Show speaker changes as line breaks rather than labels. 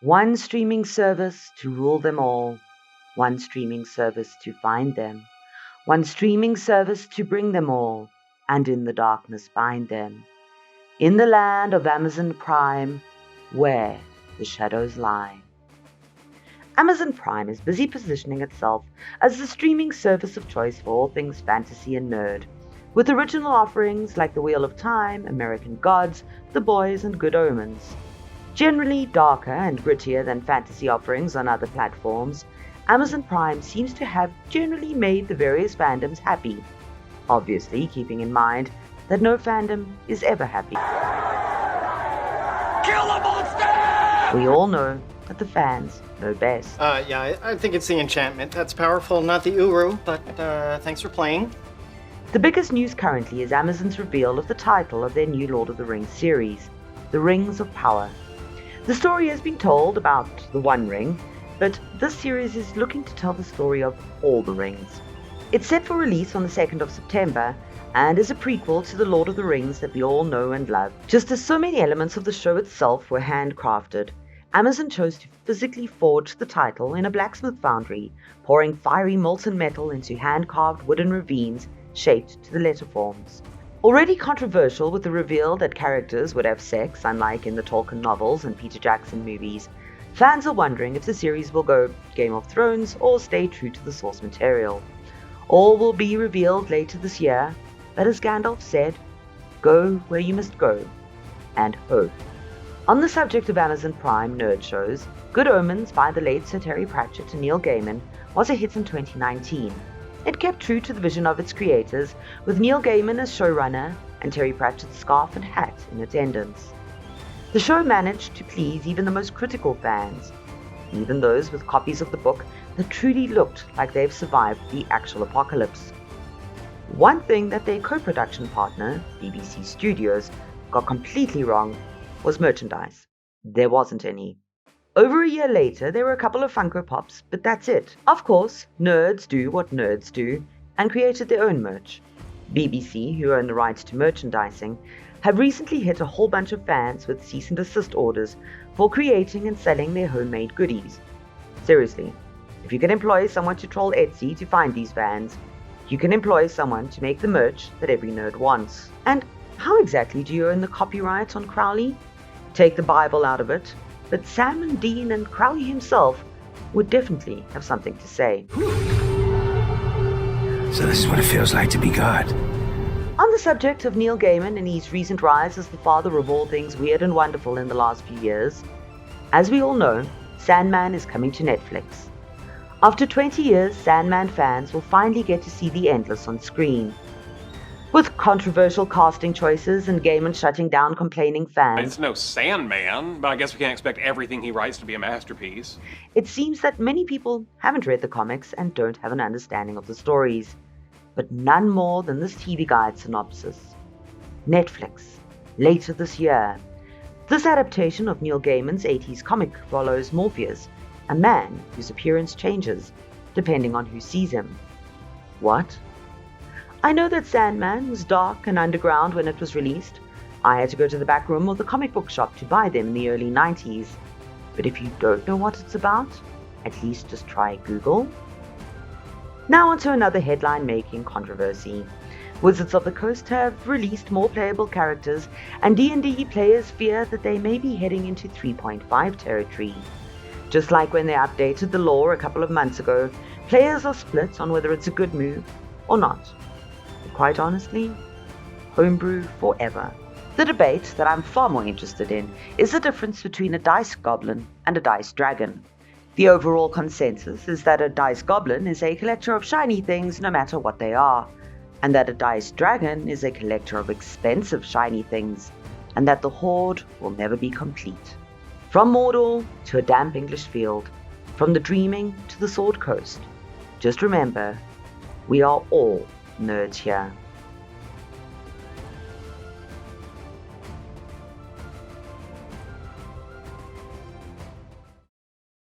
One streaming service to rule them all, one streaming service to find them, one streaming service to bring them all, and in the darkness bind them. In the land of Amazon Prime, where the shadows lie. Amazon Prime is busy positioning itself as the streaming service of choice for all things fantasy and nerd, with original offerings like The Wheel of Time, American Gods, The Boys, and Good Omens. Generally darker and grittier than fantasy offerings on other platforms, Amazon Prime seems to have generally made the various fandoms happy, obviously keeping in mind that no fandom is ever happy.
Kill the monster!
We all know that the fans know best.
Yeah, I think it's the enchantment that's powerful, not the Uru, but thanks for playing.
The biggest news currently is Amazon's reveal of the title of their new Lord of the Rings series, The Rings of Power. The story has been told about the One Ring, but this series is looking to tell the story of all the rings. It's set for release on the 2nd of September and is a prequel to the Lord of the Rings that we all know and love. Just as so many elements of the show itself were handcrafted, Amazon chose to physically forge the title in a blacksmith foundry, pouring fiery molten metal into hand-carved wooden ravines shaped to the letter forms. Already controversial with the reveal that characters would have sex, unlike in the Tolkien novels and Peter Jackson movies, fans are wondering if the series will go Game of Thrones or stay true to the source material. All will be revealed later this year, but as Gandalf said, go where you must go, and ho. On the subject of Amazon Prime nerd shows, Good Omens by the late Sir Terry Pratchett and Neil Gaiman was a hit in 2019. It kept true to the vision of its creators, with Neil Gaiman as showrunner and Terry Pratchett's scarf and hat in attendance. The show managed to please even the most critical fans, even those with copies of the book that truly looked like they've survived the actual apocalypse. One thing that their co-production partner, BBC Studios, got completely wrong was merchandise. There wasn't any. Over a year later, there were a couple of Funko Pops, but that's it. Of course, nerds do what nerds do, and created their own merch. BBC, who own the rights to merchandising, have recently hit a whole bunch of fans with cease and desist orders for creating and selling their homemade goodies. Seriously, if you can employ someone to troll Etsy to find these fans, you can employ someone to make the merch that every nerd wants. And how exactly do you own the copyright on Crowley? Take the Bible out of it, but Sam and Dean and Crowley himself would definitely have something to say.
So this is what it feels like to be God.
On the subject of Neil Gaiman and his recent rise as the father of all things weird and wonderful in the last few years, as we all know, Sandman is coming to Netflix. After 20 years, Sandman fans will finally get to see the Endless on screen. With controversial casting choices and Gaiman shutting down complaining fans,
It's no Sandman, but I guess we can't expect everything he writes to be a masterpiece.
it seems that many people haven't read the comics and don't have an understanding of the stories. But none more than this TV Guide synopsis. Netflix, later this year. This adaptation of Neil Gaiman's 80s comic follows Morpheus, a man whose appearance changes depending on who sees him. What? I know that Sandman was dark and underground when it was released. I had to go to the back room of the comic book shop to buy them in the early 90s. But if you don't know what it's about, at least just try Google. Now onto another headline-making controversy. Wizards of the Coast have released more playable characters, and D&D players fear that they may be heading into 3.5 territory. Just like when they updated the lore a couple of months ago, players are split on whether it's a good move or not. But quite honestly, homebrew forever. The debate that I'm far more interested in is the difference between a dice goblin and a dice dragon. The overall consensus is that a dice goblin is a collector of shiny things no matter what they are, and that a dice dragon is a collector of expensive shiny things, and that the hoard will never be complete. From Mordor to a damp English field, from the Dreaming to the Sword Coast, just remember, we are all nerds here.